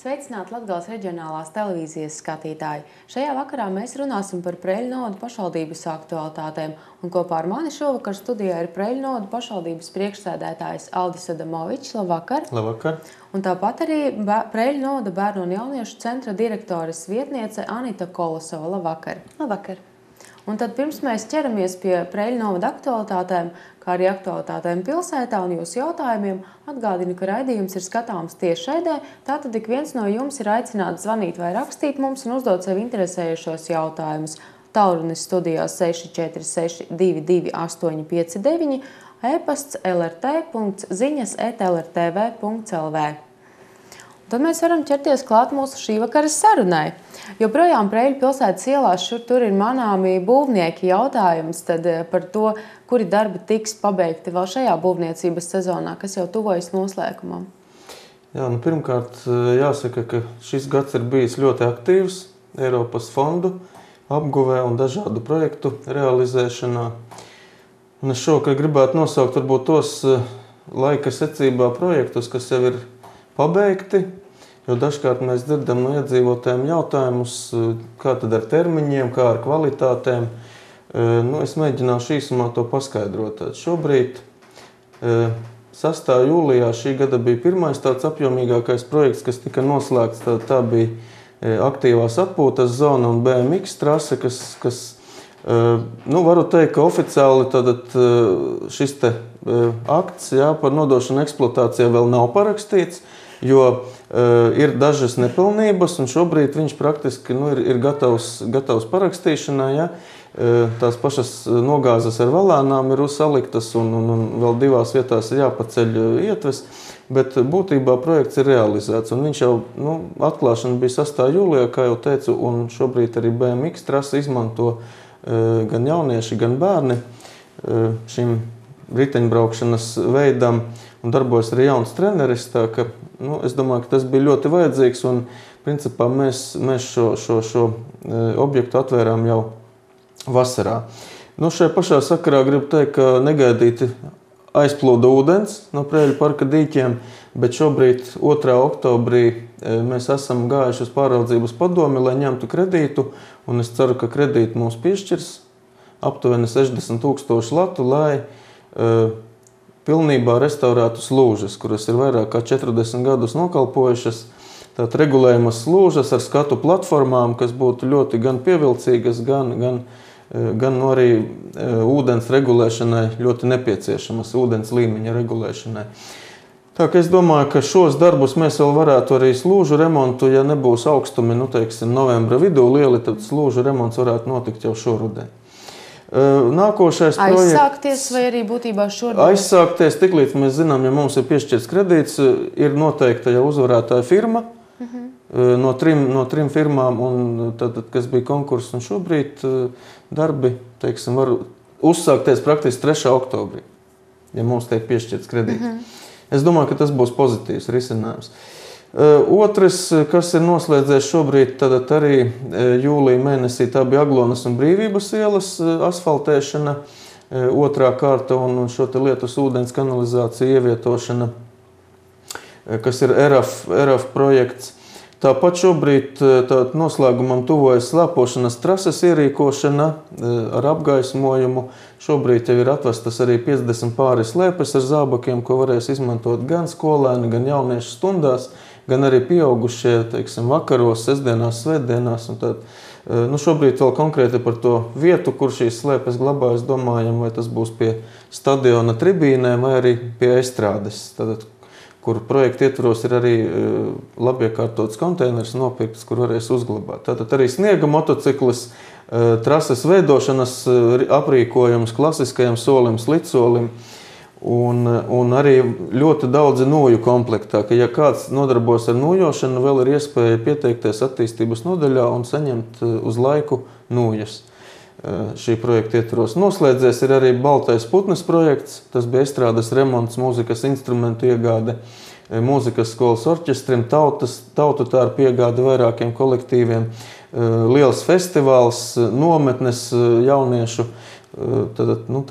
Sveicināti Latgales reģionālās televīzijas skatītāji. Šajā vakarā mēs runāsim par Preļu novada pašvaldības aktualitātēm. Un kopā ar mani šovakar studijā ir Preļu novada pašvaldības priekšsēdētājs Aldis Adamovičs. Labvakar! Labvakar! Un tāpat arī Preļu novada bērnu un jauniešu centra direktores vietniece Anita Kolosova. Labvakar! Labvakar! Un tad pirms mēs ķeramies pie Preļu novada aktualitātēm, kā arī aktualitātēm pilsētā un jūsu jautājumiem, atgādinu, ka raidījums ir skatāms tiešraidē, tātad ik viens no jums ir aicināts zvanīt vai rakstīt mums un uzdot sev interesējušos jautājumus. Tālrunis studijā 646 22 859, e-pasts lrt.ziņas@lrtv.lv. Tad mēs varam ķerties klāt mūsu šī vakaras sarunai. Joprojām Preļu pilsētas ielās šur tur ir manāmi būvnieki jautājums tad par to, kuri darbi tiks pabeigti vēl šajā būvniecības sezonā, kas jau tuvojas noslēgumam. Jā, pirmkārt jāsaka, ka šis gads ir bijis ļoti aktīvs Eiropas fondu apguvē un dažādu projektu realizēšanā. Un es šovakar gribētu nosaukt varbūt tos laika secībā projektus, kas jau ir pabeigti, jo dažkārt mēs dzirdam no iedzīvotājiem jautājumus, kā tad ar termiņiem, kā ar kvalitātēm. Es mēģināšu īsumā to paskaidrot. Šobrīd 6. jūlijā šī gada bija pirmais tāds apjomīgākais projekts, kas tika noslēgts. Tā bija aktīvās atpūtas zona un BMX trase, kas varu teikt, ka oficiāli šis akts par nodošanu eksploatācijai vēl nav parakstīts, jo ir dažas nepilnības, un šobrīd viņš praktiski ir gatavs parakstīšanai. Ja? Tās pašas nogāzes ar valēnām ir saliktas, un vēl divās vietās ir jāpaceļ ietves, bet būtībā projekts ir realizēts. Un viņš jau, atklāšana bija 6. jūlijā, kā jau teicu, un šobrīd arī BMX trasi izmanto gan jaunieši, gan bērni šim riteņbraukšanas veidam, un darbojas arī jauns treneris, tā ka es domāju, ka tas bija ļoti vajadzīgs, un principā mēs šo objektu atvērām jau vasarā. Šajā pašā sakarā gribu teikt, ka negaidīti aizplūda ūdens no Preļu parka dīķiem, bet šobrīd 2. oktobrī mēs esam gājuši uz pāraudzības padomi, lai ņemtu kredītu, un es ceru, ka kredītu mums piešķirs aptuveni 60 000 latu, lai pilnībā restaurētu slūžas, kuras ir vairāk kā 40 gadus nokalpojušas. Tātad regulējumas slūžas ar skatu platformām, kas būtu ļoti gan pievilcīgas, gan arī ūdens regulēšanai ļoti nepieciešamas, ūdens līmeņa regulēšanai. Tā ka es domāju, ka šos darbus mēs vēl varētu arī slūžu remontu, ja nebūs augstumi, novembra vidū lieli, tad slūžu remonts varētu notikt jau šoruden. Nākošais projekts. Aizsākties vai arī būtībā šodien? Aizsākties, tiklīdz mēs zinām, ja mums ir piešķirts kredīts, ir noteikta jau uzvarētāja firma no trim firmām, un tad, kas bija konkurss, un šobrīd darbi, var uzsākties praktiski 3. oktobrī, ja mums tiek piešķirts kredīts. Es domāju, ka tas būs pozitīvs risinājums. Otrs, kas ir noslēdzies šobrīd, tad arī jūlija mēnesī, tā bija Aglonas un Brīvības ielas asfaltēšana, 2. kārta un šo lietus ūdens kanalizāciju ievietošana, kas ir ERAF projekts. Tāpat šobrīd noslēgumam tuvojas slēpošanas trases ierīkošana ar apgaismojumu. Šobrīd jau ir atvestas arī 50 pāri slēpes ar zābakiem, ko varēs izmantot gan skolēni, gan jauniešu stundās, gan arī pieaugušie, vakaros, sestdienās, svētdienās. Šobrīd vēl konkrēti par to vietu, kur šīs slēpes glabājas, domājam, vai tas būs pie stadiona tribīnēm vai arī pie estrādes. Kur projekta ietvaros ir arī labi iekārtots konteiners nopirkts, kur varēs uzglabāt. Tātad arī sniega motociklis, trases veidošanas aprīkojums klasiskajam solim, slidsolim un arī ļoti daudzi nūju komplektā, ka ja kāds nodarbojas ar nūjošanu, vēl ir iespēja pieteikties attīstības nodaļā un saņemt uz laiku nūjas. Šī projekta ietvaros noslēdzies ir arī Baltais putnes projekts, tas bija estrādes remonts, mūzikas instrumentu iegāde, mūzikas skolas orķestrim, tautu tārpu iegāde vairākiem kolektīviem, liels festivāls, nometnes jauniešu,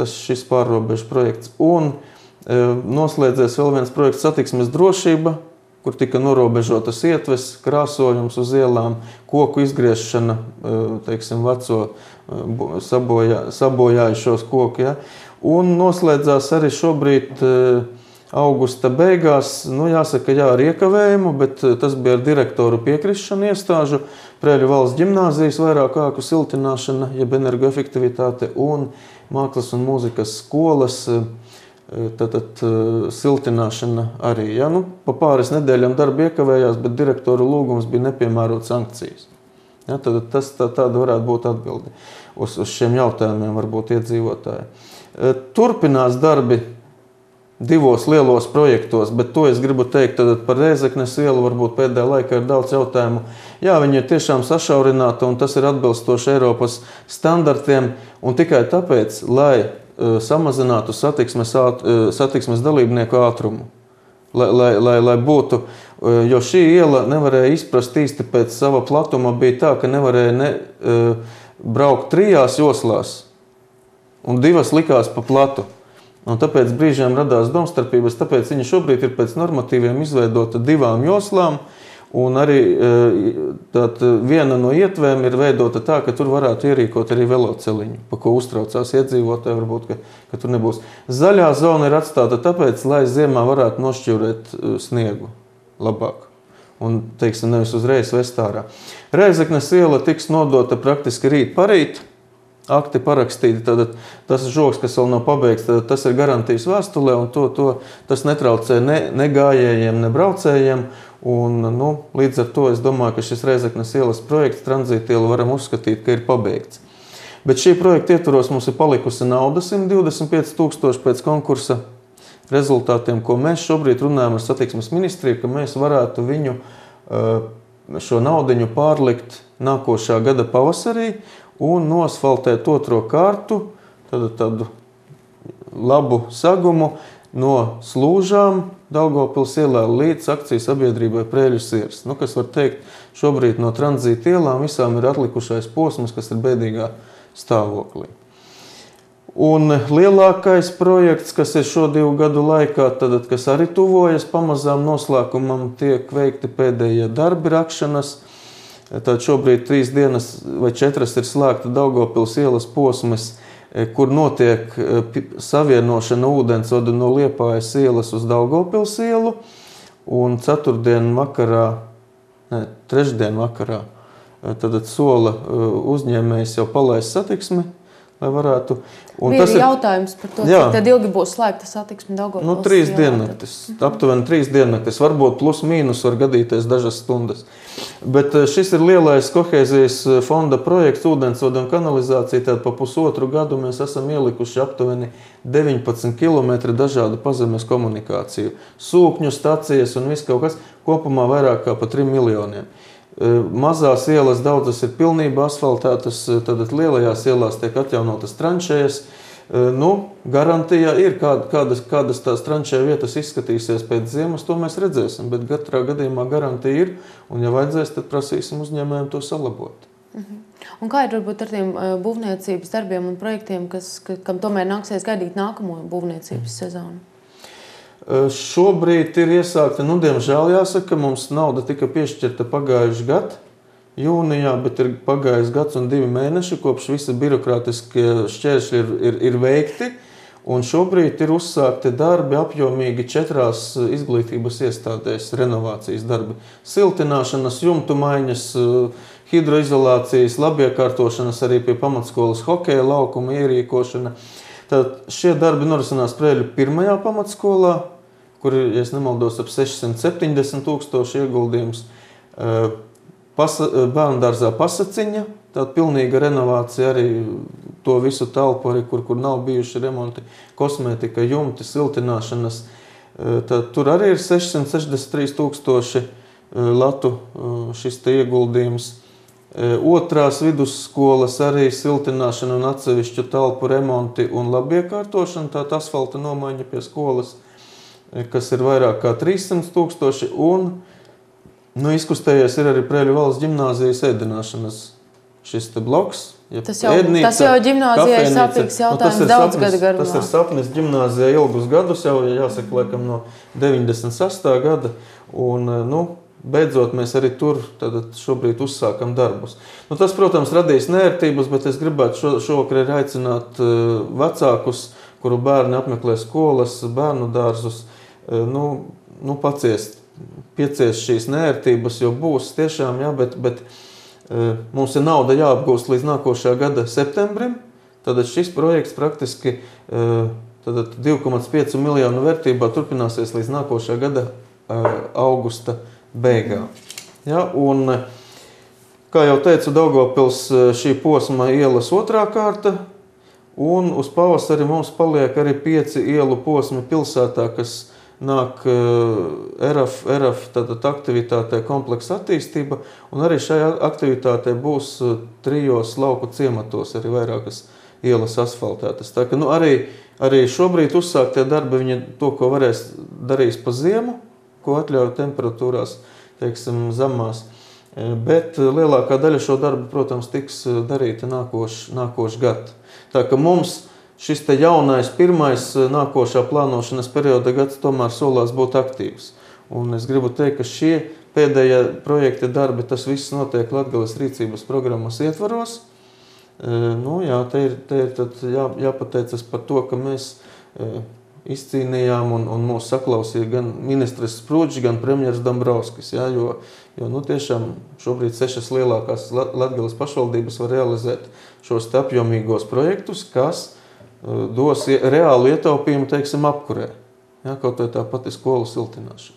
šis pārrobežu projekts. Un noslēdzies vēl viens projekts satiksmes drošība, kur tika norobežotas ietves, krāsojums uz ielām, koku izgriešana, teiksim, veco sabojājušos koku. Ja? Un noslēdzās arī šobrīd augusta beigās, jāsaka, ar iekavējumu, bet tas bija ar direktoru piekrišanu iestāžu, Preiļu valsts ģimnāzijas vairāk ēku siltināšana, jeb energoefektivitāte un mākslas un mūzikas skolas siltināšana arī. Ja? Pa pāris nedēļām darba iekavējās, bet direktoru lūgums bija nepiemērot sankcijas. Ja? Tad tāda varētu būt atbildi uz šiem jautājumiem, varbūt iedzīvotāji. Turpinās darbi 2 lielos projektos, bet to es gribu teikt par Rēzeknes ielu, varbūt pēdējā laikā ir daudz jautājumu. Jā, viņi ir tiešām sašaurināti, un tas ir atbilstoši Eiropas standartiem, un tikai tāpēc, lai samazinātu satiksmes dalībnieku ātrumu. Lai būtu, jo šī iela nevarēja izprast īsti pēc sava platuma, bija tā, ka nevarēja braukt 3 joslās, un 2 likās pa platu. Un tāpēc brīžiem radās domstarpības, tāpēc viņa šobrīd ir pēc normatīviem izveidota 2 joslām, un arī viena no ietvēm ir veidota tā, ka tur varētu ierīkot arī veloceliņu, pa ko uztraucās iedzīvotāji, varbūt, ka tur nebūs. Zaļā zona ir atstāta tāpēc, lai ziemā varētu nošķirēt sniegu labāk. Un, teiksim, nevis uzreiz vest ārā. Rēzeknes iela tiks nodota praktiski rīt parīt, akti parakstīti, tad tas žogs, kas vēl nav pabeigts, tad tas ir garantijas vēstulē, un tas netraucē ne gājējiem, ne braucējiem, un līdz ar to es domāju, ka šis Rēzeknes ielas projekts tranzītielu varam uzskatīt, ka ir pabeigts. Bet šī projekta ietvaros mums ir palikusi nauda 125 000 pēc konkursa rezultātiem, ko mēs šobrīd runājam ar satiksmes ministriju, ka mēs varētu viņu šo naudiņu pārlikt nākošā gada pavasarī, un nosfaltēt 2. kārtu, tādu labu sagumu no Slūžām Daugavpils ielā līdz akciju sabiedrībai Preiļu sirs. Kas var teikt, šobrīd no tranzīta ielām visām ir atlikušais posms, kas ir bēdīgā stāvoklī. Un lielākais projekts, kas ir šo 2 gadu laikā, kas arī tuvojas pamazām noslēgumam, tiek veikti pēdējie darbi rakšanas. Tad šobrīd 3 dienas vai 4 ir slēgta Daugavpils ielas posmas, kur notiek savienošana ūdensvadu no Liepājas ielas uz Daugavpils ielu, un trešdien vakarā tad sola uzņēmējs jau palaist satiksmi, lai varētu. Un bija jautājums par to, cik tad ilgi būs slēgta satiksme Daugavpils 3 diennaktis, aptuveni 3 diennaktis, varbūt plus mīnus var gadīties dažas stundas. Bet šis ir lielais kohēzijas fonda projekts ūdensvadu un kanalizācija, tad pa 1,5 gadu mēs esam ielikuši aptuveni 19 kilometri dažādu pazemes komunikāciju. Sūkņu stacijas un viss kaut kas, kopumā vairāk kā pa 3 miljoniem. Mazās ielas daudzas ir pilnībā asfaltētas, tad lielajās ielās tiek atjaunotas tranšējas. Garantijā ir, kādas tās tranšēja vietas izskatīsies pēc ziemas, to mēs redzēsim, bet katrā gadījumā garantija ir, un ja vajadzēs, tad prasīsim uzņēmējiem to salabot. Un kā ir varbūt ar tiem būvniecības darbiem un projektiem, kam tomēr nāksies gaidīt nākamo būvniecības sezonu? Šobrīd ir iesākta, diemžēl jāsaka, mums nauda tika piešķirta pagājuši gadu, jūnijā, bet ir pagājis gads un 2 mēneši, kopš visi birokrātiskie šķēršļi ir veikti, un šobrīd ir uzsākti darbi apjomīgi 4 izglītības iestādēs renovācijas darbi. Siltināšanas, jumtu maiņas, hidroizolācijas, labiekārtošanas, arī pie pamatskolas hokeja laukuma ierīkošana. Tad šie darbi norisinās Preiļu 1. pamatskolā, kur ir, ja nemaldos, ap 670 000 ieguldījums. Bērndārzā Pasaciņa, tāda pilnīga renovācija arī to visu telpu, arī kur nav bijuši remonti, kosmētika, jumti, siltināšanas. Tad tur arī ir 663 000 latu šis te ieguldījums. 2. vidusskolas arī siltināšana un atsevišķu telpu remonti un labiekārtošana, tāda asfalta nomaiņa pie skolas, kas ir vairāk kā 300 000, un izkustējies ir arī Preiļu valsts ģimnāzijas ēdināšanas šis te bloks. Tas jau ģimnāzijai ir sapīgs jautājums daudz gadu garumā. Tas ir sapnis ģimnāzijai ilgus gadus, jau jāsaka, laikam no 98. gada, Un, beidzot, mēs arī tur šobrīd uzsākam darbus. Tas, protams, radīs neērtības, bet es gribētu šovakar arī aicināt vecākus, kuru bērni apmeklē skolas, bērnu dārzus, pieciest šīs neērtības, jo būs tiešām, bet mums ir nauda jāapgūst līdz nākošā gada septembrim. Tad šis projekts praktiski 2,5 miljonu vērtībā turpināsies līdz nākošā gada augusta beigām. Ja, un, kā jau teicu, Daugavpils šī posma ielas otrā kārta, un uz pavasari mums paliek arī 5 ielu posmi pilsētā, kas nāk ERAF aktivitātē kompleksa attīstība, un arī šajā aktivitātē būs 3 lauku ciematos arī vairākas ielas asfaltētas. Tā ka arī šobrīd uzsāktie darbi, viņi to, ko varēs darīs pa ziemu, ko atļauj temperatūrās, teiksim, zemās. Bet lielākā daļa šo darbu, protams, tiks darīta nākošu gadu. Tā ka mums šis te jaunais, pirmais nākošā plānošanas perioda gads tomēr solās būt aktīvs. Un es gribu teikt, ka šie pēdējie projekta darbi, tas viss notiek Latgales rīcības programmas ietvaros. Te ir jāpateicas par to, ka mēs izcīnījām un mūs saklausīja gan ministrs Sprūdžs, gan premjers Dombrovskis. Ja, jo tiešām šobrīd 6 lielākās Latgales pašvaldības var realizēt šos apjomīgos projektus, kas dos reālu ietaupījumu, teiksim, apkurē. Ja, kaut vai tā pati skolu siltināšana.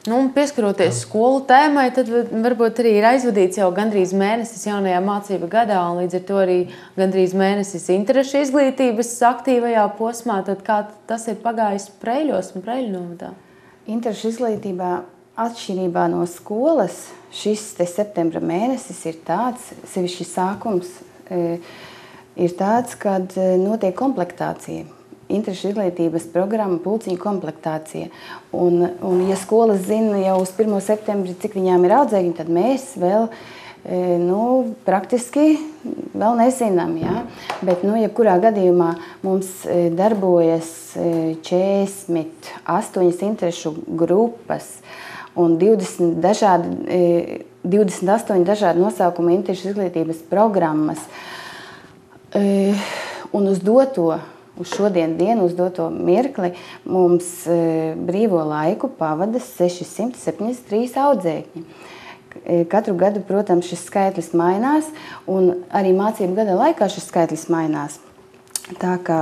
Pieskaroties skolu tēmai, tad varbūt arī ir aizvadīts jau gandrīz mēnesis jaunajā mācību gadā, un līdz ar to arī gandrīz mēnesis interešu izglītības aktīvajā posmā. Tad kā tas ir pagājis Preiļos un Preiļu novadā? Interešu izglītībā atšķirībā no skolas šis septembra mēnesis ir tāds, sevišķi sākums, ir tāds, kad notiek komplektācija. Interešu izglītības programma, pulciņu komplektācija. Un ja skolas zina jau uz 1. septembri, cik viņām ir audzēkņi, tad mēs vēl praktiski vēl nezinām. Ja? Bet, jebkurā gadījumā mums darbojas 48 interešu grupas un 28 dažādi nosaukuma interešu izglītības programmas. Un uz šodien dienu, uz doto mirkli, mums brīvo laiku pavada 673 audzēkņi. Katru gadu, protams, šis skaitlis mainās, un arī mācību gada laikā šis skaitlis mainās. Tā kā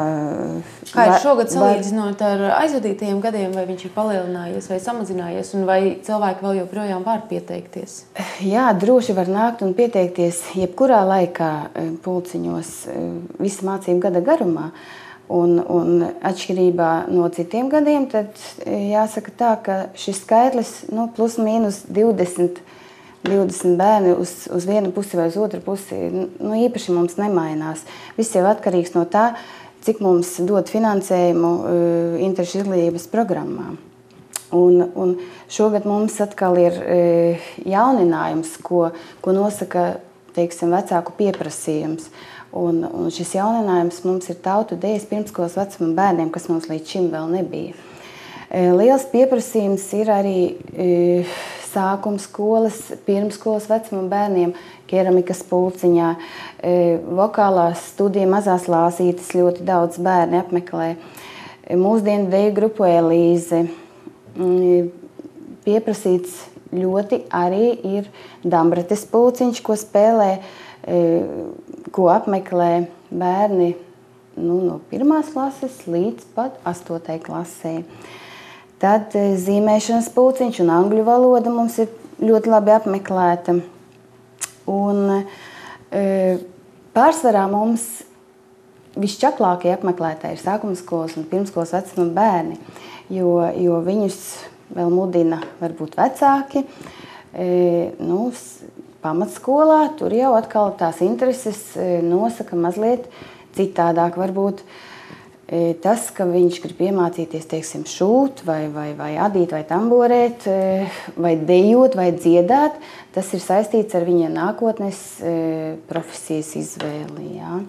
ir šogad salīdzinot ar aizvadītajiem gadiem, vai viņš ir palielinājies vai samazinājies, un vai cilvēki vēl joprojām var pieteikties? Jā, droši var nākt un pieteikties jebkurā laikā pulciņos visa mācību gada garumā. Un atšķirībā no citiem gadiem, tad jāsaka tā, ka šis skaitlis plus mīnus 20 bērni uz vienu pusi vai uz otru pusi īpaši mums nemainās. Viss jau atkarīgs no tā, cik mums dod finansējumu interešu izglītības programmām. Un šogad mums atkal ir jauninājums, ko nosaka, teiksim, vecāku pieprasījums. Un šis jauninājums mums ir tautu dejas pirmskolas vecuma bērniem, kas mums līdz šim vēl nebija. Liels pieprasījums ir arī sākuma skolas, pirmskolas vecuma bērniem, keramikas pulciņā, vokālās studija mazās lāsītes ļoti daudz bērni apmeklē. Mūsdienu deju grupu Elīze. Pieprasīts ļoti arī ir Dambrates pulciņš, ko spēlē, ko apmeklē bērni no 1. klases līdz pat 8. klasē. Tad zīmēšanas pulciņš un angļu valoda mums ir ļoti labi apmeklēta. Un pārsvarā mums visčaklākie apmeklētāji ir sākuma skolas un pirmskolas vecuma bērni, jo viņus vēl mudina varbūt vecāki. Pamatskolā tur jau atkal tās intereses nosaka mazliet citādāk. Varbūt tas, ka viņš grib iemācīties, teiksim, šūt vai adīt vai tamborēt, vai dejot vai dziedāt, tas ir saistīts ar viņa nākotnes profesijas izvēli. Jā.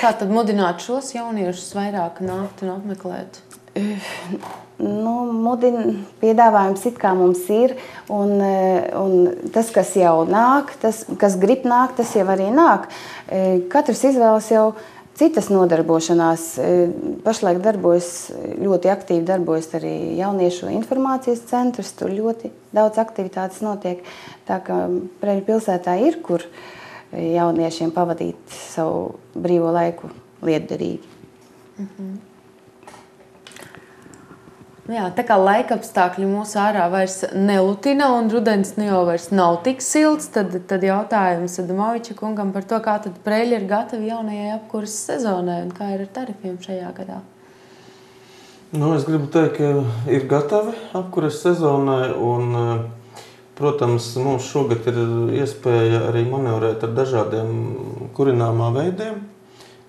Kā tad mudināt šos jauniešus vairāk nākt un apmeklēt? Piedāvājums it kā mums ir, un tas, kas jau nāk, tas, kas grib nākt, tas jau arī nāk. Katrs izvēlas jau citas nodarbošanās. Pašlaik ļoti aktīvi darbojas arī jauniešu informācijas centrs, tur ļoti daudz aktivitātes notiek. Tā kā Preiļu pilsētā ir, kur jauniešiem pavadīt savu brīvo laiku lietderīgi. Jā, tā kā laikapstākļi mūs ārā vairs nelutina un rudens jau vairs nav tik silts, tad jautājums Adamoviča kungam par to, kā tad Preiļi ir gatavi jaunajai apkuras sezonai un kā ir ar tarifiem šajā gadā. Es gribu teikt, ka ir gatavi apkuras sezonai un, protams, mums šogad ir iespēja arī manevrēt ar dažādiem kurināmā veidiem.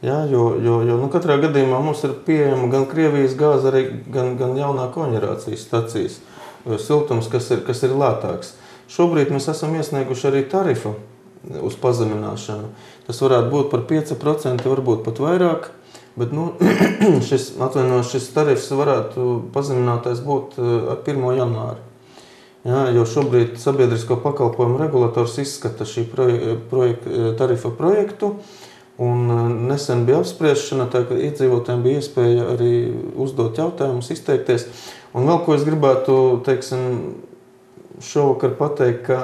Ja, jo katrā gadījumā mums ir pieejama gan Krievijas gāze, arī gan jaunā koģenerācijas stacijas siltums, kas ir lētāks. Šobrīd mēs esam iesnieguši arī tarifu uz pazemināšanu. Tas varētu būt par 5%, varbūt pat vairāk, bet šis tarifs varētu pazeminātais būt ar 1. janvāri. Ja, jo šobrīd sabiedrisko pakalpojumu regulators izskata šī tarifa projektu, un nesen bija apspriešana, tā ka iedzīvotājiem bija iespēja arī uzdot jautājumus, izteikties. Un vēl ko es gribētu, šovakar pateikt, ka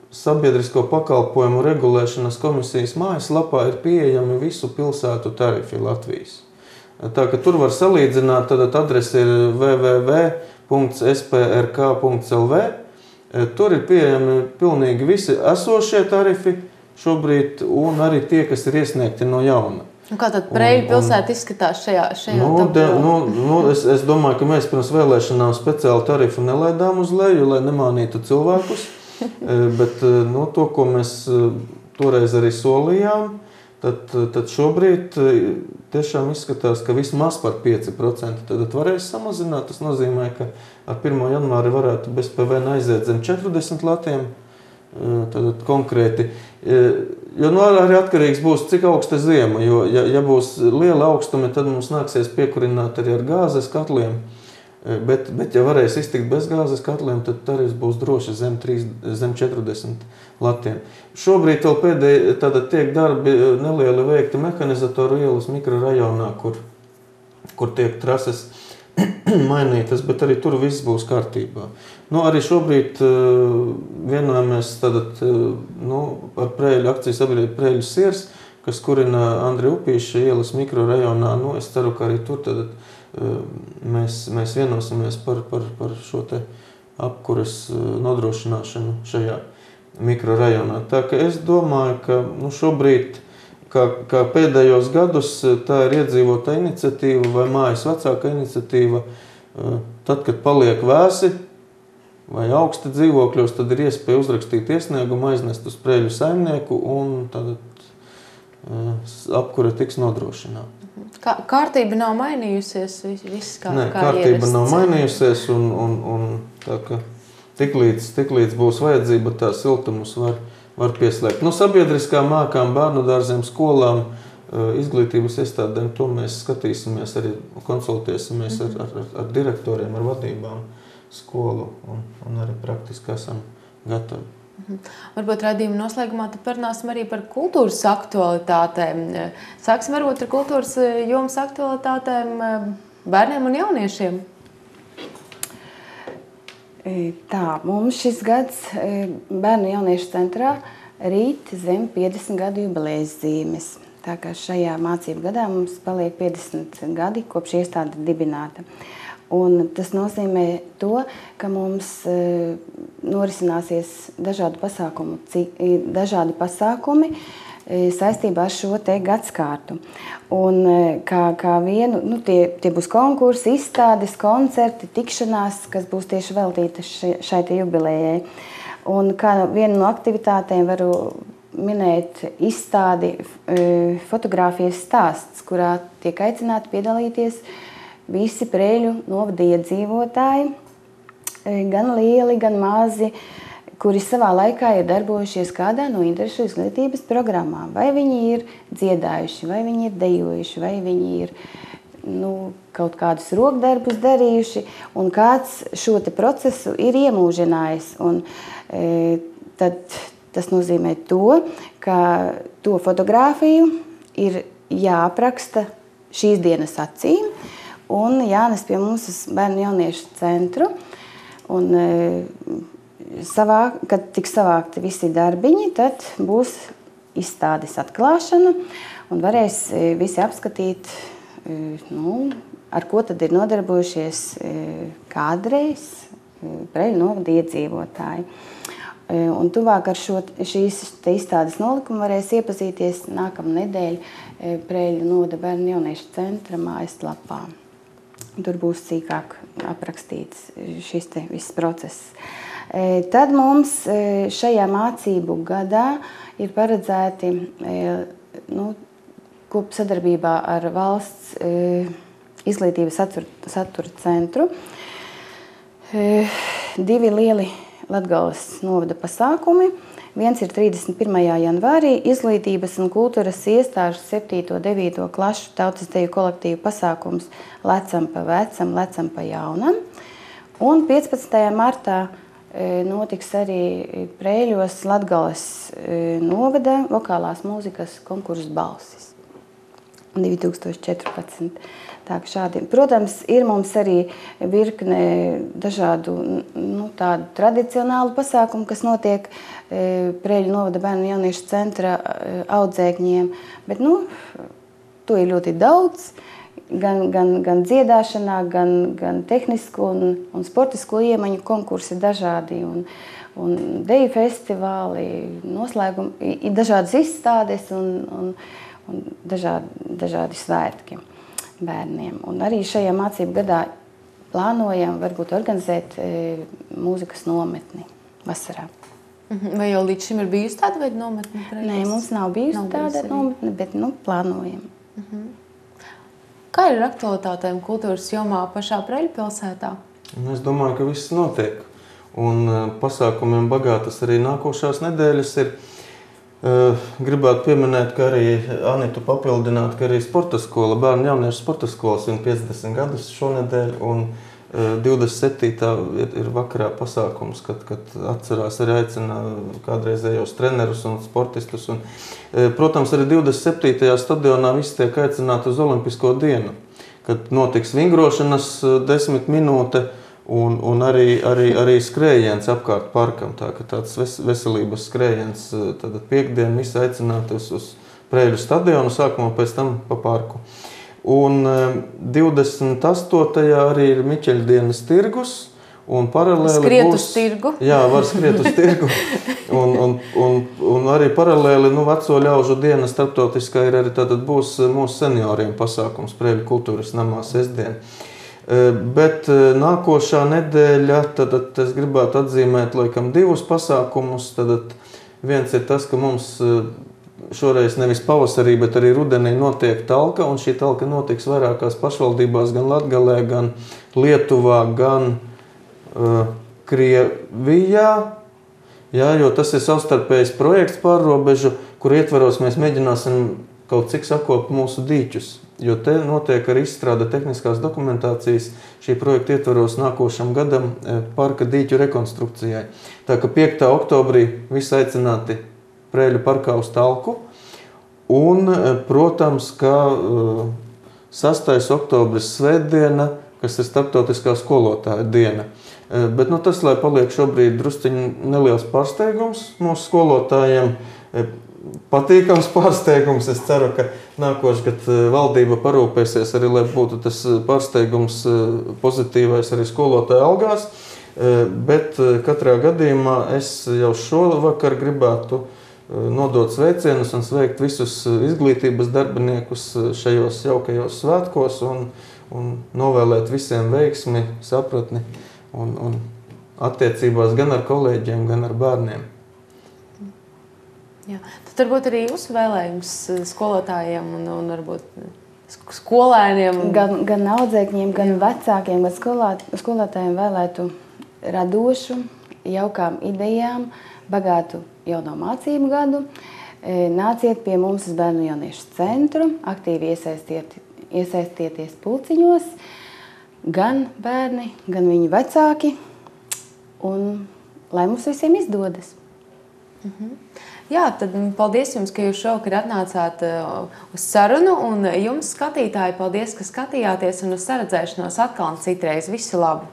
sabiedrisko pakalpojumu regulēšanas komisijas mājaslapā ir pieejami visu pilsētu tarifi Latvijas. Tā ka tur var salīdzināt, tad adrese ir www.sprk.lv. Tur ir pieejami pilnīgi visi esošie tarifi šobrīd, un arī tie, kas ir iesniegti no jauna. Un kā tad Preiļu pilsēta izskatās šajā tabulā? Es domāju, ka mēs pirms vēlēšanām speciāli tarifu nelaidām uz leju, lai nemānītu cilvēkus, bet to, ko mēs toreiz arī solījām, tad šobrīd tiešām izskatās, ka vismaz par 5% tad varēs samazināt. Tas nozīmē, ka ar 1. janvāri varētu bez PVN aiziet zem 40 latiem. Tad konkrēti, jo arī atkarīgs būs, cik augsta ziema, jo ja būs liela augstumi, tad mums nāksies piekurināt arī ar gāzes katliem, bet ja varēs iztikt bez gāzes katliem, tad tarifs būs droši zem 40 latiem. Šobrīd vēl pēdēji tiek darbi nelieli veikti Mehanizatoru ielas mikrorajonā, kur tiek trases mainītas, bet arī tur viss būs kārtībā. Arī šobrīd vienojamies ar Preiļu akciju sabiedrību Preiļu siers, kas kurina Andri Upīša ielas mikrorajonā. Es ceru, ka arī tur mēs vienosimies par šo te apkuras nodrošināšanu šajā mikrorajonā. Tā ka es domāju, ka šobrīd kā pēdējos gadus tā ir iedzīvotāja iniciatīva vai mājas vecāka iniciatīva. Tad, kad paliek vēsi vai augsti dzīvokļos, tad ir iespēja uzrakstīt iesniegumu, aiznest uz Preiļu saimnieku un tad apkure tiks nodrošināta. Kārtība nav mainījusies? Nē, kārtība nav mainījusies un tā, ka tiklīdz būs vajadzība, tā siltumus var pieslēgt. Sabiedriskām mākām, bērnu dārziem, skolām, izglītības iestādēm, to mēs skatīsimies, arī konsultēsimies ar direktoriem, ar vadībām skolu un arī praktiski esam gatavi. Varbūt raidījuma noslēgumā tad parunāsim arī par kultūras aktualitātēm. Sāksim varbūt ar kultūras jomas aktualitātēm bērniem un jauniešiem. Tā, mums šis gads Bērnu jauniešu centrā rīt zem 50 gadu jubilejas zīmes. Tā kā šajā mācību gadā mums paliek 50 gadi, kopš iestāde dibināta. Un tas nozīmē to, ka mums norisināsies dažādi pasākumi saistībā ar šo te gadskārtu. Un kā vienu, tie būs konkursi, izstādes, koncerti, tikšanās, kas būs tieši veltīta šai te jubilejai. Un kā vienu no aktivitātēm varu minēt izstādi fotogrāfijas stāsts, kurā tiek aicināti piedalīties visi Preiļu novada iedzīvotāji, gan lieli, gan mazi, kuri savā laikā ir darbojušies kādā no interešu izglītības programmām. Vai viņi ir dziedājuši, vai viņi ir dejojuši, vai viņi ir kaut kādus rokdarbus darījuši, un kāds šo te procesu ir iemūžinājis. Un, tad tas nozīmē to, ka to fotogrāfiju ir jāapraksta šīs dienas acīm un jānes pie mums uz bērnu jauniešu centru. Un, kad tiks savākti visi darbiņi, tad būs izstādes atklāšana un varēs visi apskatīt, ar ko tad ir nodarbojušies kādreiz Preļu novada iedzīvotāji. Un tuvāk ar šīs izstādes nolikumu varēs iepazīties nākamnedēļ Preļu novada bērnu jauniešu centra mājaslapā. Tur būs sīkāk aprakstīts šis viss process. Tad mums šajā mācību gadā ir paredzēti kopsadarbībā ar valsts izglītības satura centru 2 lieli Latgales novada pasākumi. Viens ir 31. janvārī izglītības un kultūras iestāžu 7. un 9. klašu tautas deju kolektīvu pasākums Lecam pa vecam, lecam pa jaunam. Un 15. martā notiks arī Preļos Latgales novada vokālās mūzikas konkurss Balsis 2014. Tā, šādi. Protams, ir mums arī virkne dažādu tādu tradicionālu pasākumu, kas notiek Preļu novada bērnu jauniešu centra audzēkņiem, bet to ir ļoti daudz, gan dziedāšanā, gan tehnisku un sportisko iemaņu konkursi dažādi, un deju festivāli, noslēgumi, ir dažādas izstādes un dažādi svētki bērniem. Un arī šajā mācību gadā plānojam varbūt organizēt mūzikas nometni vasarā. Vai jau līdz šim ir bijusi tāda veida nometne? Nē, mums nav bijusi tāda nometne, bet plānojam. Kā ir ar aktualitātēm kultūras jomā pašā Preļu pilsētā? Es domāju, ka viss notiek. Un pasākumiem bagātas arī nākošās nedēļas ir. Gribētu pieminēt, ka arī Anitu papildināt, ka arī sporta skola, bērnu jauniešu sporta skolas 50 gadus šonedēļ, un 27. ir vakarā pasākums, kad atcerās arī aicina kādreizējos trenerus un sportistus. Un, protams, arī 27. stadionā visi tiek aicināti uz Olimpisko dienu, kad notiks vingrošanas 10 minūte, un arī skrējiens apkārt parkam, tā ka tāds veselības skrējiens, tad piekdien visi aicināti uz Preļu stadionu, sākumā pēc tam pa parku. Un 28. arī ir Miķeļdienas tirgus, un paralēli skriet uz tirgu. Jā, var skriet uz tirgu. Un arī paralēli veco ļaužu diena starptautiskā ir arī tātad būs mūsu senioriem pasākums Preļu kultūras namā sestdien. Bet nākošā nedēļa, tad es gribētu atzīmēt laikam 2 pasākumus. Tad viens ir tas, ka mums šoreiz nevis pavasarī, bet arī rudenī notiek talka, un šī talka notiks vairākās pašvaldībās, gan Latgalē, gan Lietuvā, gan Krievijā. Jā, jo tas ir savstarpējs projekts pārrobežu, kur ietvaros mēs mēģināsim kaut cik sakopt mūsu dīķus. Jo te notiek arī izstrāde tehniskās dokumentācijas šī projekta ietvaros nākošam gadam parka dīķu rekonstrukcijai. Tā ka 5. oktobrī visi aicināti Preļu parkā uz talku. Un, protams, ka 6. oktobris svētdiena, kas ir starptautiskā skolotāja diena. Bet tas, lai paliek šobrīd drusciņi neliels pārsteigums mūsu skolotājiem, patīkams pārsteigums. Es ceru, ka nākošgad valdība parūpēsies arī, lai būtu tas pārsteigums pozitīvais arī skolotāju algās. Bet katrā gadījumā es jau šovakar gribētu nodot sveicienus un sveikt visus izglītības darbiniekus šajos jaukajos svētkos un novēlēt visiem veiksmi, sapratni un attiecībās gan ar kolēģiem, gan ar bērniem. Jā. Tad varbūt arī jūsu vēlējums skolotājiem un varbūt skolēniem. Gan audzēkņiem, gan vecākiem, gan skolotājiem vēlētu radošu, jaukām idejām, bagātu jauno mācību gadu. Nāciet pie mums uz bērnu jauniešu centru, aktīvi iesaistieties pulciņos, gan bērni, gan viņu vecāki, un lai mums visiem izdodas. Jā, tad paldies jums, ka jūs šovakar atnācāt uz sarunu, un jums, skatītāji, paldies, ka skatījāties, un uz saredzēšanos atkal un citreiz. Visu labu!